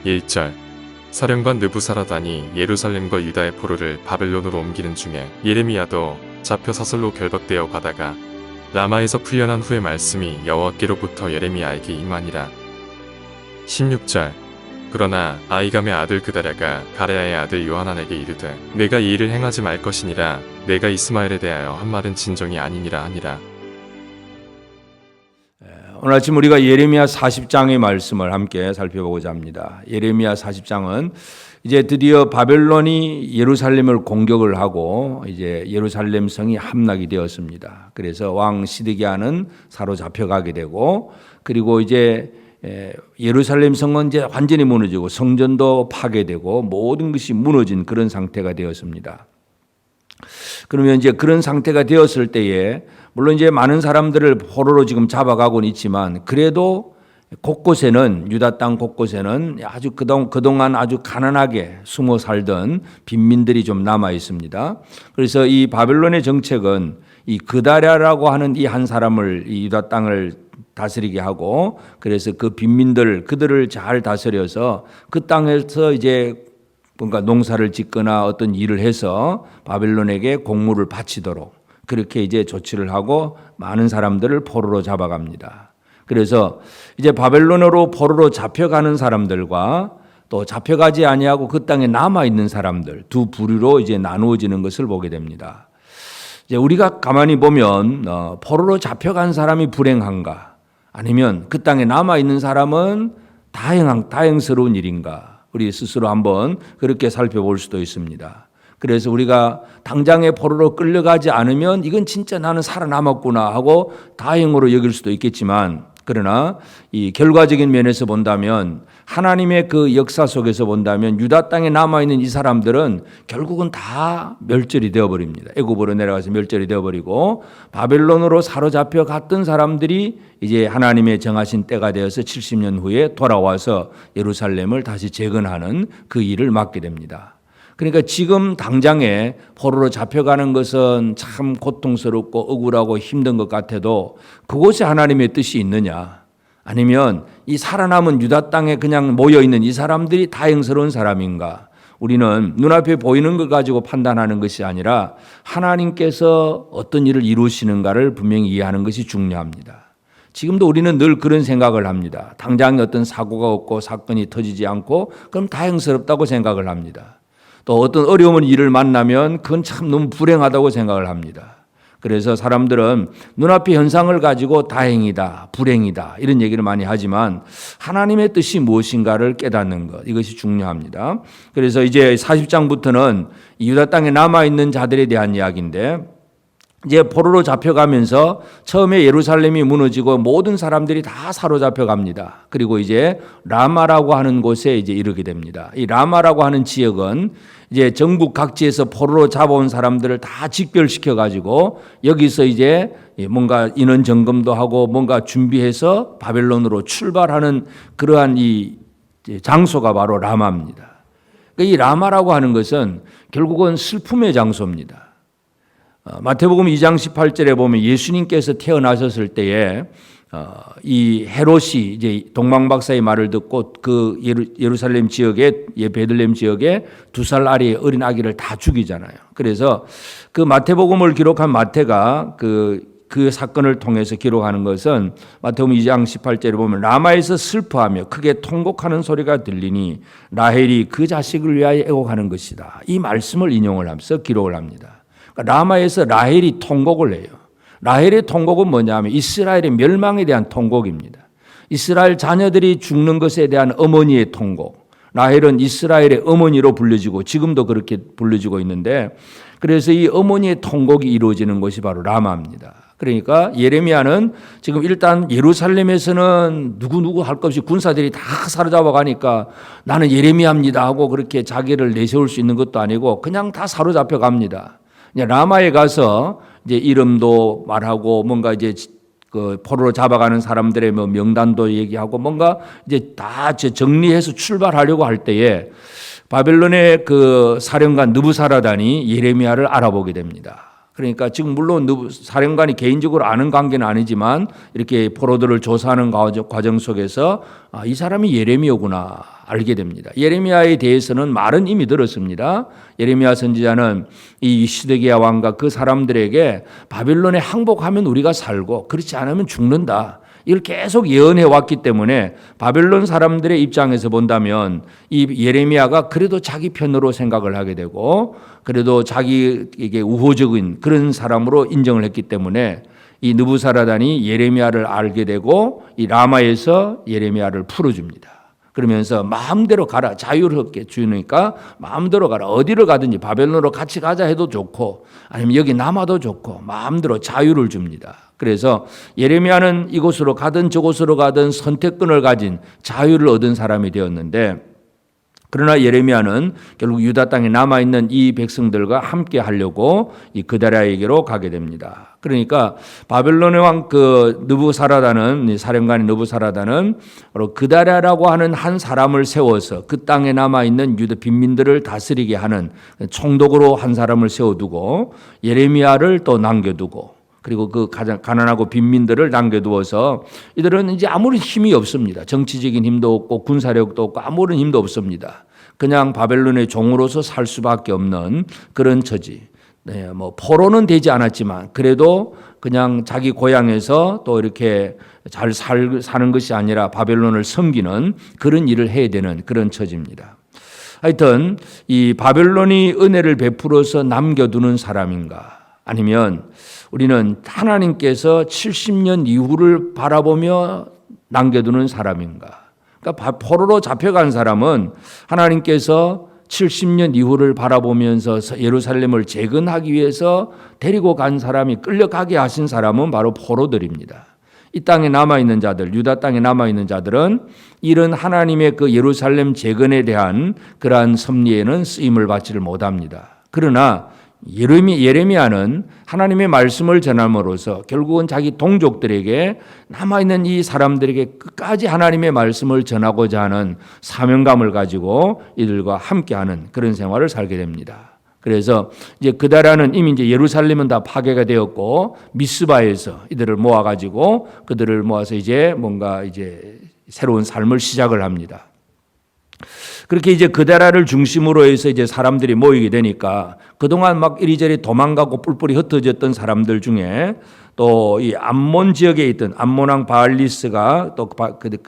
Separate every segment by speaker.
Speaker 1: 1절 사령관 느부사라단이 예루살렘과 유다의 포로를 바벨론으로 옮기는 중에 예레미야도 잡혀 사슬로 결박되어 가다가 라마에서 풀려난 후의 말씀이 여호와께로부터 예레미야에게 임하니라. 16절 그러나 아히감의 아들 그다랴가 가레야의 아들 요하난에게 이르되 내가 이 일을 행하지 말 것이니라 내가 이스마엘에 대하여 한 말은 진정이 아니니라 하니라.
Speaker 2: 오늘 아침 우리가 예레미야 40장의 말씀을 함께 살펴보고자 합니다. 예레미야 40장은 이제 드디어 바벨론이 예루살렘을 공격을 하고 이제 예루살렘 성이 함락이 되었습니다. 그래서 왕 시드기야는 사로잡혀가게 되고, 그리고 이제 예루살렘 성은 이제 완전히 무너지고 성전도 파괴되고 모든 것이 무너진 그런 상태가 되었습니다. 그러면 이제 그런 상태가 되었을 때에 물론 이제 많은 사람들을 포로로 지금 잡아가고는 있지만 그래도 곳곳에는 유다 땅 곳곳에는 아주 그동안 아주 가난하게 숨어 살던 빈민들이 좀 남아 있습니다. 그래서 이 바벨론의 정책은 이 그다랴라고 하는 이 한 사람을 이 유다 땅을 다스리게 하고, 그래서 그 빈민들 그들을 잘 다스려서 그 땅에서 이제 뭔가 농사를 짓거나 어떤 일을 해서 바벨론에게 공물을 바치도록 그렇게 이제 조치를 하고 많은 사람들을 포로로 잡아갑니다. 그래서 이제 바벨론으로 포로로 잡혀가는 사람들과 또 잡혀가지 아니하고 그 땅에 남아 있는 사람들 두 부류로 이제 나누어지는 것을 보게 됩니다. 이제 우리가 가만히 보면 포로로 잡혀간 사람이 불행한가, 아니면 그 땅에 남아 있는 사람은 다행스러운 일인가, 우리 스스로 한번 그렇게 살펴볼 수도 있습니다. 그래서 우리가 당장에 포로로 끌려가지 않으면 이건 진짜 나는 살아남았구나 하고 다행으로 여길 수도 있겠지만, 그러나 이 결과적인 면에서 본다면 하나님의 그 역사 속에서 본다면 유다 땅에 남아있는 이 사람들은 결국은 다 멸절이 되어버립니다. 애굽으로 내려가서 멸절이 되어버리고 바벨론으로 사로잡혀 갔던 사람들이 이제 하나님의 정하신 때가 되어서 70년 후에 돌아와서 예루살렘을 다시 재건하는 그 일을 맡게 됩니다. 그러니까 지금 당장에 포로로 잡혀가는 것은 참 고통스럽고 억울하고 힘든 것 같아도 그곳에 하나님의 뜻이 있느냐, 아니면 이 살아남은 유다 땅에 그냥 모여있는 이 사람들이 다행스러운 사람인가, 우리는 눈앞에 보이는 것 가지고 판단하는 것이 아니라 하나님께서 어떤 일을 이루시는가를 분명히 이해하는 것이 중요합니다. 지금도 우리는 늘 그런 생각을 합니다. 당장에 어떤 사고가 없고 사건이 터지지 않고 그럼 다행스럽다고 생각을 합니다. 또 어떤 어려운 일을 만나면 그건 참 너무 불행하다고 생각을 합니다. 그래서 사람들은 눈앞의 현상을 가지고 다행이다, 불행이다 이런 얘기를 많이 하지만 하나님의 뜻이 무엇인가를 깨닫는 것, 이것이 중요합니다. 그래서 이제 40장부터는 유다 땅에 남아있는 자들에 대한 이야기인데, 이제 포로로 잡혀가면서 처음에 예루살렘이 무너지고 모든 사람들이 다 사로잡혀 갑니다. 그리고 이제 라마라고 하는 곳에 이제 이르게 됩니다. 이 라마라고 하는 지역은 이제 전국 각지에서 포로로 잡아온 사람들을 다 직결시켜 가지고 여기서 이제 뭔가 인원 점검도 하고 뭔가 준비해서 바벨론으로 출발하는 그러한 이 장소가 바로 라마입니다. 이 라마라고 하는 것은 결국은 슬픔의 장소입니다. 마태복음 2장 18절에 보면 예수님께서 태어나셨을 때에 이 헤롯이 이제 동방박사의 말을 듣고 그 예루살렘 지역에 베들레헴 지역에 2살 아래의 어린 아기를 다 죽이잖아요. 그래서 그 마태복음을 기록한 마태가 그 사건을 통해서 기록하는 것은 마태복음 2장 18절에 보면 라마에서 슬퍼하며 크게 통곡하는 소리가 들리니 라헬이 그 자식을 위하여 애곡하는 것이다. 이 말씀을 인용을 하면서 기록을 합니다. 라마에서 라헬이 통곡을 해요. 라헬의 통곡은 뭐냐면 이스라엘의 멸망에 대한 통곡입니다. 이스라엘 자녀들이 죽는 것에 대한 어머니의 통곡. 라헬은 이스라엘의 어머니로 불려지고 지금도 그렇게 불려지고 있는데, 그래서 이 어머니의 통곡이 이루어지는 것이 바로 라마입니다. 그러니까 예레미야는 지금 일단 예루살렘에서는 누구 할 것 없이 군사들이 다 사로잡아 가니까 나는 예레미야입니다 하고 그렇게 자기를 내세울 수 있는 것도 아니고 그냥 다 사로잡혀 갑니다. 라마에 가서 이제 이름도 말하고 뭔가 이제 그 포로로 잡아가는 사람들의 뭐 명단도 얘기하고 뭔가 이제 다 정리해서 출발하려고 할 때에 바벨론의 그 사령관 느부사라단이 예레미야를 알아보게 됩니다. 그러니까 지금 물론 사령관이 개인적으로 아는 관계는 아니지만 이렇게 포로들을 조사하는 과정 속에서 이 사람이 예레미야구나 알게 됩니다. 예레미야에 대해서는 말은 이미 들었습니다. 예레미야 선지자는 이 시드기야 왕과 그 사람들에게 바벨론에 항복하면 우리가 살고 그렇지 않으면 죽는다. 이걸 계속 예언해 왔기 때문에 바벨론 사람들의 입장에서 본다면 이 예레미야가 그래도 자기 편으로 생각을 하게 되고 그래도 자기에게 우호적인 그런 사람으로 인정을 했기 때문에 이 느부사라단이 예레미야를 알게 되고 이 라마에서 예레미야를 풀어줍니다. 그러면서 마음대로 가라. 자유롭게 주니까 마음대로 가라. 어디를 가든지 바벨론으로 같이 가자 해도 좋고 아니면 여기 남아도 좋고 마음대로 자유를 줍니다. 그래서 예레미야는 이곳으로 가든 저곳으로 가든 선택권을 가진 자유를 얻은 사람이 되었는데 그러나 예레미야는 결국 유다 땅에 남아있는 이 백성들과 함께 하려고 이 그다랴에게로 가게 됩니다. 그러니까 바벨론의 왕 그 느부사라단은 사령관의 느부사라단은 바로 그다랴라고 하는 한 사람을 세워서 그 땅에 남아있는 유다 빈민들을 다스리게 하는 총독으로 한 사람을 세워두고 예레미야를 또 남겨두고 그리고 그 가장 가난하고 빈민들을 남겨두어서 이들은 이제 아무런 힘이 없습니다. 정치적인 힘도 없고 군사력도 없고 아무런 힘도 없습니다. 그냥 바벨론의 종으로서 살 수밖에 없는 그런 처지. 네, 뭐 포로는 되지 않았지만 그래도 그냥 자기 고향에서 또 이렇게 잘 사는 것이 아니라 바벨론을 섬기는 그런 일을 해야 되는 그런 처지입니다. 하여튼 이 바벨론이 은혜를 베풀어서 남겨두는 사람인가 아니면 우리는 하나님께서 70년 이후를 바라보며 남겨두는 사람인가? 그러니까 포로로 잡혀간 사람은 하나님께서 70년 이후를 바라보면서 예루살렘을 재건하기 위해서 데리고 간 사람이 끌려가게 하신 사람은 바로 포로들입니다. 이 땅에 남아있는 자들, 유다 땅에 남아있는 자들은 이런 하나님의 그 예루살렘 재건에 대한 그러한 섭리에는 쓰임을 받지를 못합니다. 그러나 예레미야는 하나님의 말씀을 전함으로써 결국은 자기 동족들에게 남아있는 이 사람들에게 끝까지 하나님의 말씀을 전하고자 하는 사명감을 가지고 이들과 함께하는 그런 생활을 살게 됩니다. 그래서 이제 그다라는 이미 이제 예루살렘은 다 파괴가 되었고 미스바에서 이들을 모아가지고 그들을 모아서 이제 뭔가 이제 새로운 삶을 시작을 합니다. 그렇게 이제 그다라를 중심으로 해서 이제 사람들이 모이게 되니까 그동안 막 이리저리 도망가고 뿔뿔이 흩어졌던 사람들 중에 또 이 암몬 지역에 있던 암몬 왕 바알리스가 또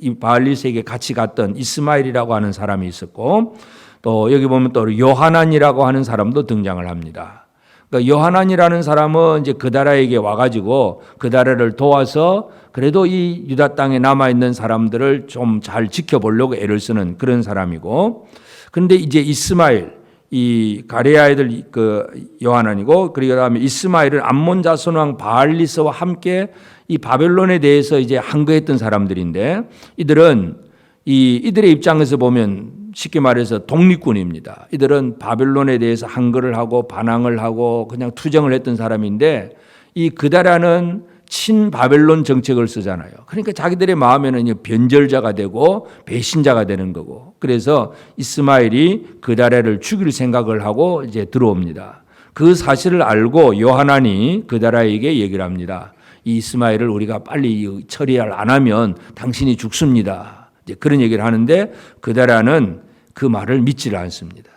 Speaker 2: 이 바알리스에게 같이 갔던 이스마엘이라고 하는 사람이 있었고 또 여기 보면 또 요하난이라고 하는 사람도 등장을 합니다. 그러니까 요하난이라는 사람은 이제 그다라에게 와가지고 그다라를 도와서 그래도 이 유다 땅에 남아있는 사람들을 좀 잘 지켜보려고 애를 쓰는 그런 사람이고 그런데 이제 이스마엘 이 가레아 애들 그 요하난이고 그리고 그다음에 이스마엘은 암몬 자손 왕 바알리스와 함께 이 바벨론에 대해서 이제 항거했던 사람들인데 이들의 입장에서 보면 쉽게 말해서 독립군입니다. 이들은 바벨론에 대해서 항거를 하고 반항을 하고 그냥 투정을 했던 사람인데 이 그다라는 친바벨론 정책을 쓰잖아요. 그러니까 자기들의 마음에는 변절자가 되고 배신자가 되는 거고 그래서 이스마엘이 그다라를 죽일 생각을 하고 이제 들어옵니다. 그 사실을 알고 요하난이 그다라에게 얘기를 합니다. 이 이스마엘을 우리가 빨리 처리를 안 하면 당신이 죽습니다. 이제 그런 얘기를 하는데 그다라는 그 말을 믿지를 않습니다.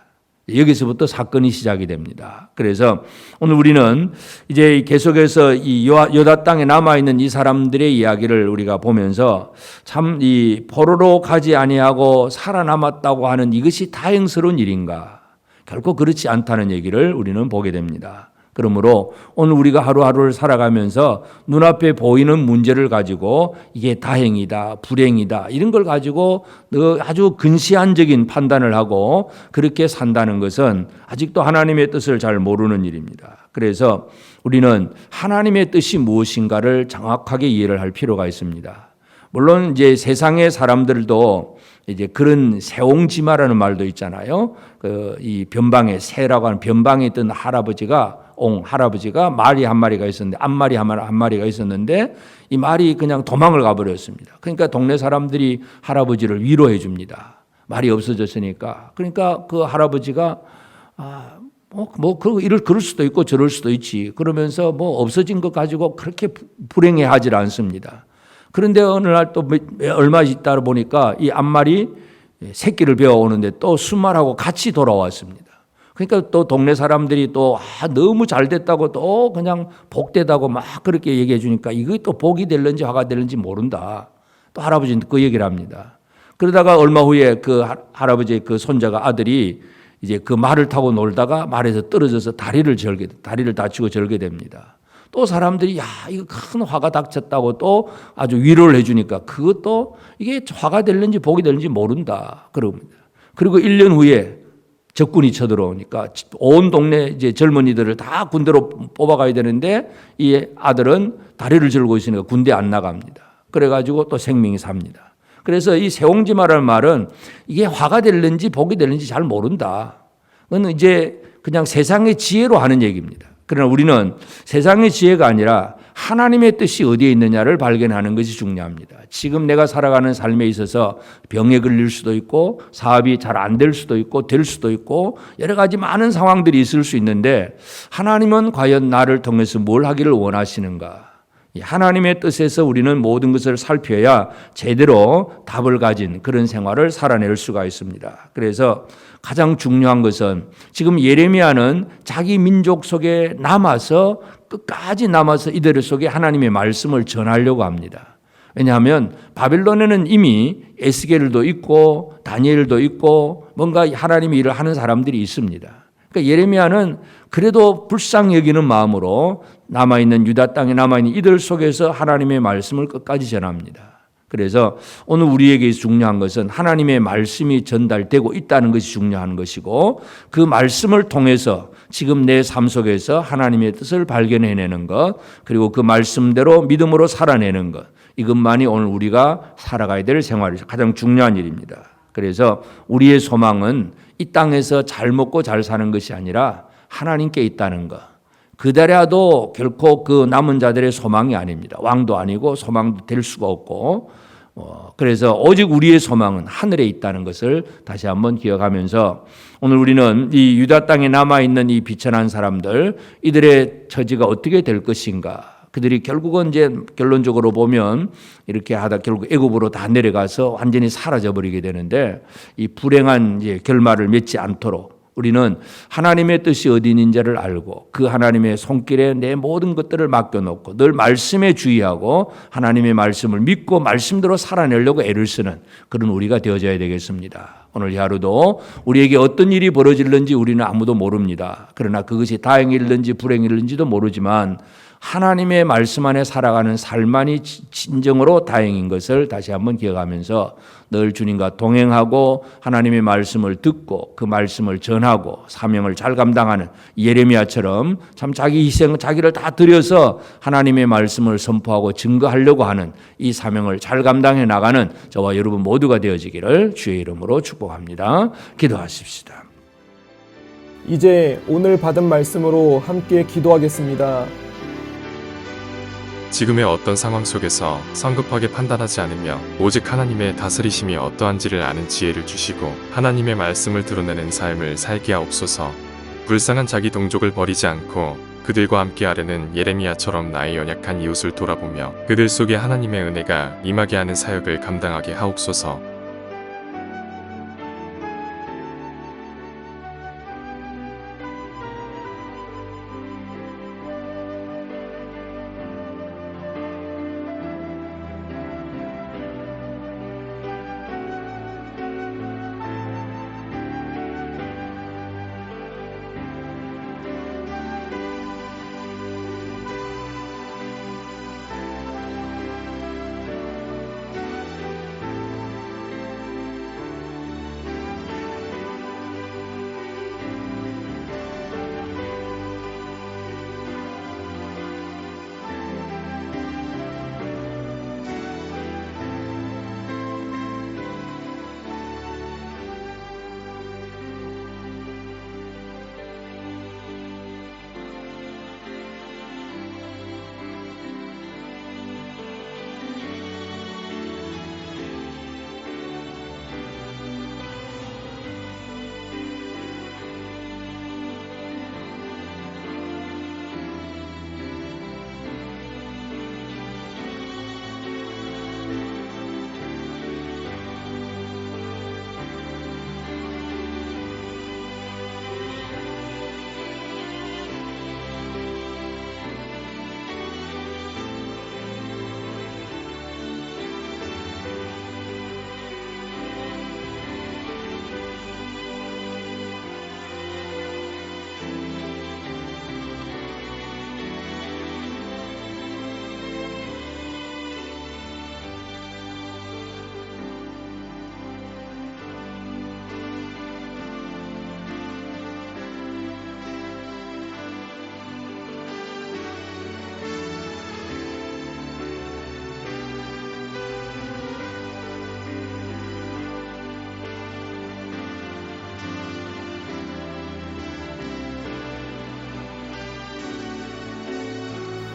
Speaker 2: 여기서부터 사건이 시작이 됩니다. 그래서 오늘 우리는 이제 계속해서 이 유다 땅에 남아있는 이 사람들의 이야기를 우리가 보면서 참 이 포로로 가지 아니하고 살아남았다고 하는 이것이 다행스러운 일인가? 결코 그렇지 않다는 얘기를 우리는 보게 됩니다. 그러므로 오늘 우리가 하루하루를 살아가면서 눈앞에 보이는 문제를 가지고 이게 다행이다, 불행이다 이런 걸 가지고 아주 근시안적인 판단을 하고 그렇게 산다는 것은 아직도 하나님의 뜻을 잘 모르는 일입니다. 그래서 우리는 하나님의 뜻이 무엇인가를 정확하게 이해를 할 필요가 있습니다. 물론 이제 세상의 사람들도 이제 그런 세옹지마라는 말도 있잖아요. 이 변방에 새라고 하는 변방에 있던 할아버지가 말이 한 마리가 있었는데 앞말이 한 마리가 있었는데 이 말이 그냥 도망을 가버렸습니다. 그러니까 동네 사람들이 할아버지를 위로해 줍니다. 말이 없어졌으니까. 그러니까 그 할아버지가 그럴 수도 있고 저럴 수도 있지. 그러면서 없어진 것 가지고 그렇게 불행해하지 않습니다. 그런데 어느 날 또 얼마 있다 보니까 이 암말이 새끼를 배워오는데 또 순말하고 같이 돌아왔습니다. 그러니까 또 동네 사람들이 또 너무 잘 됐다고 또 그냥 복되다고 막 그렇게 얘기해 주니까 이게 또 복이 될는지 화가 될는지 모른다. 또 할아버지는 그 얘기를 합니다. 그러다가 얼마 후에 그 할아버지의 그 손자가 아들이 이제 그 말을 타고 놀다가 말에서 떨어져서 다리를 다치고 절게 됩니다. 또 사람들이 이거 큰 화가 닥쳤다고 또 아주 위로를 해주니까 그것도 이게 화가 될는지 복이 될는지 모른다. 그럽니다. 그리고 1년 후에 적군이 쳐들어오니까 온 동네 이제 젊은이들을 다 군대로 뽑아가야 되는데 이 아들은 다리를 절고 있으니까 군대 안 나갑니다. 그래가지고 또 생명이 삽니다. 그래서 이 세옹지마라는 말은 이게 화가 될는지 복이 될는지 잘 모른다. 그건 이제 그냥 세상의 지혜로 하는 얘기입니다. 그러나 우리는 세상의 지혜가 아니라 하나님의 뜻이 어디에 있느냐를 발견하는 것이 중요합니다. 지금 내가 살아가는 삶에 있어서 병에 걸릴 수도 있고 사업이 잘 안 될 수도 있고 될 수도 있고 여러 가지 많은 상황들이 있을 수 있는데 하나님은 과연 나를 통해서 뭘 하기를 원하시는가? 하나님의 뜻에서 우리는 모든 것을 살펴야 제대로 답을 가진 그런 생활을 살아낼 수가 있습니다. 그래서 가장 중요한 것은 지금 예레미야는 자기 민족 속에 남아서 끝까지 남아서 이들 속에 하나님의 말씀을 전하려고 합니다. 왜냐하면 바벨론에는 이미 에스겔도 있고 다니엘도 있고 뭔가 하나님의 일을 하는 사람들이 있습니다. 그러니까 예레미야는 그래도 불쌍히 여기는 마음으로 남아있는 유다 땅에 남아있는 이들 속에서 하나님의 말씀을 끝까지 전합니다. 그래서 오늘 우리에게 중요한 것은 하나님의 말씀이 전달되고 있다는 것이 중요한 것이고 그 말씀을 통해서 지금 내 삶 속에서 하나님의 뜻을 발견해내는 것 그리고 그 말씀대로 믿음으로 살아내는 것 이것만이 오늘 우리가 살아가야 될 생활이죠. 가장 중요한 일입니다. 그래서 우리의 소망은 이 땅에서 잘 먹고 잘 사는 것이 아니라 하나님께 있다는 것. 그대라도 결코 그 남은 자들의 소망이 아닙니다. 왕도 아니고 소망도 될 수가 없고 그래서 오직 우리의 소망은 하늘에 있다는 것을 다시 한번 기억하면서 오늘 우리는 이 유다 땅에 남아있는 이 비천한 사람들 이들의 처지가 어떻게 될 것인가 그들이 결국은 이제 결론적으로 보면 이렇게 하다 결국 애굽으로 다 내려가서 완전히 사라져 버리게 되는데 이 불행한 이제 결말을 맺지 않도록 우리는 하나님의 뜻이 어디 있는지를 알고 그 하나님의 손길에 내 모든 것들을 맡겨놓고 늘 말씀에 주의하고 하나님의 말씀을 믿고 말씀대로 살아내려고 애를 쓰는 그런 우리가 되어져야 되겠습니다. 오늘 이 하루도 우리에게 어떤 일이 벌어질는지 우리는 아무도 모릅니다. 그러나 그것이 다행일는지 불행일는지도 모르지만 하나님의 말씀 안에 살아가는 삶만이 진정으로 다행인 것을 다시 한번 기억하면서 늘 주님과 동행하고 하나님의 말씀을 듣고 그 말씀을 전하고 사명을 잘 감당하는 예레미야처럼 참 자기 희생, 자기를 다 들여서 하나님의 말씀을 선포하고 증거하려고 하는 이 사명을 잘 감당해 나가는 저와 여러분 모두가 되어지기를 주의 이름으로 축복합니다. 기도하십시다.
Speaker 3: 이제 오늘 받은 말씀으로 함께 기도하겠습니다.
Speaker 1: 지금의 어떤 상황 속에서 성급하게 판단하지 않으며 오직 하나님의 다스리심이 어떠한지를 아는 지혜를 주시고 하나님의 말씀을 드러내는 삶을 살게 하옵소서. 불쌍한 자기 동족을 버리지 않고 그들과 함께 하려는 예레미야처럼 나의 연약한 이웃을 돌아보며 그들 속에 하나님의 은혜가 임하게 하는 사역을 감당하게 하옵소서.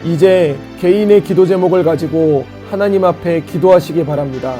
Speaker 3: 이제 개인의 기도 제목을 가지고 하나님 앞에 기도하시기 바랍니다.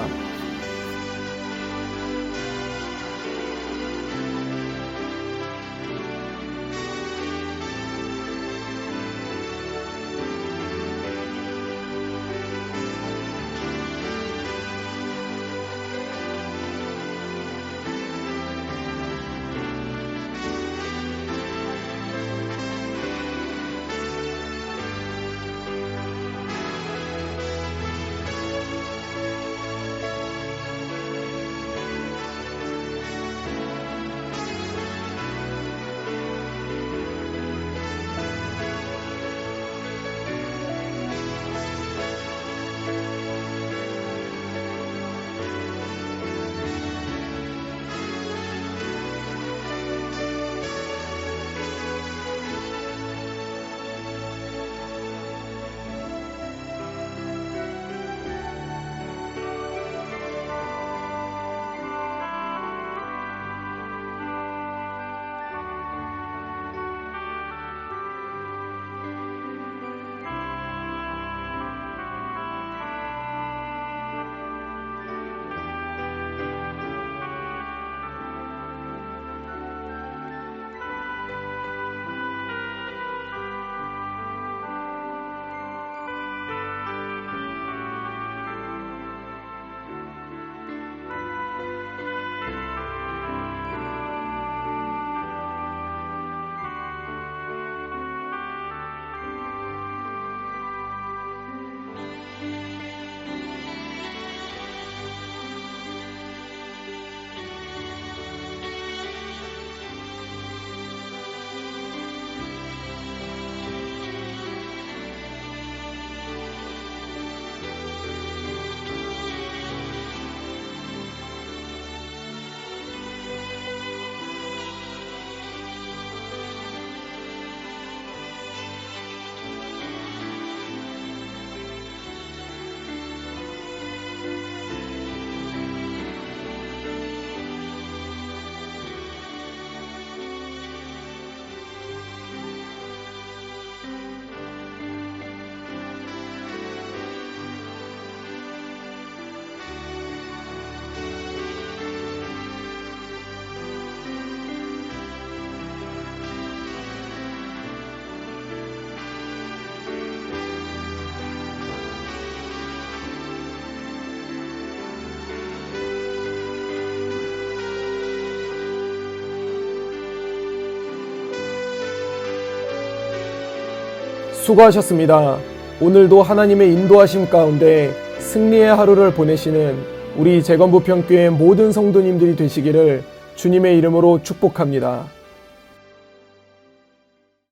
Speaker 3: 수고하셨습니다. 오늘도 하나님의 인도하심 가운데 승리의 하루를 보내시는 우리 재건부평교회 모든 성도님들이 되시기를 주님의 이름으로 축복합니다.